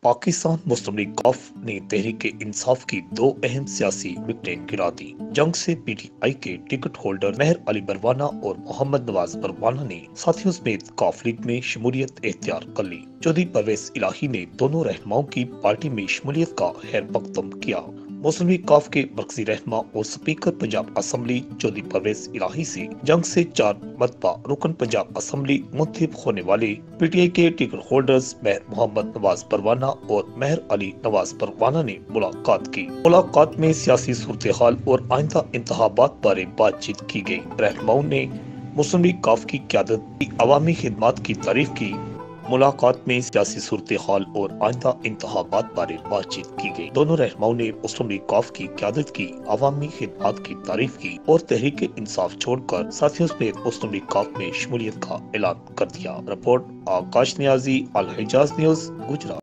पाकिस्तान मुस्लिम league कॉफ ने तहरीके इंसाफ की दो अहम सियासी विकेटें गिरा दी। जंग से पीटीआई के टिकट होल्डर मेहर अली बरवाना और मोहम्मद नवाज बरवाना ने साथियों समेत कॉफ लीग में शमूलियत इख्तियार कर ली। चौधरी परवेज इलाही ने दोनों रहनुमाओं की पार्टी में शमूलियत का खैर मकदम किया। मुस्लिम लीग कॉफ के मरकजी रहनुमा और स्पीकर पंजाब असम्बली चौधरी परवेज इलाही से जंग से 4 मरतबा रुकन पंजाब असम्बली मुंतखब होने वाले पीटीआई के टिकट होल्डर्स मोहम्मद नवाज परवाना और मेहर अली नवाज परवाना ने मुलाकात की। मुलाकात में सियासी सूरत हाल और आइंदा इंतखाबात बारे बातचीत की गई। रहनुमाओं ने मुस्लिम लीग कॉफ की क़यादत की अवामी खिदमत की तारीफ की। मुलाकात में सियासी सूरत हाल और आइंदा इंतखाबात बारे बातचीत की गई। दोनों रहनुमाओं ने मुस्लिम लीग कॉफ की क़यादत की अवामी खिदमत की तारीफ की और तहरीक इंसाफ छोड़कर साथियों समेत मुस्लिम लीग कॉफ में शमूलियत का ऐलान कर दिया। रिपोर्ट आकाश नियाजी, अल हिजाज न्यूज, गुजरात।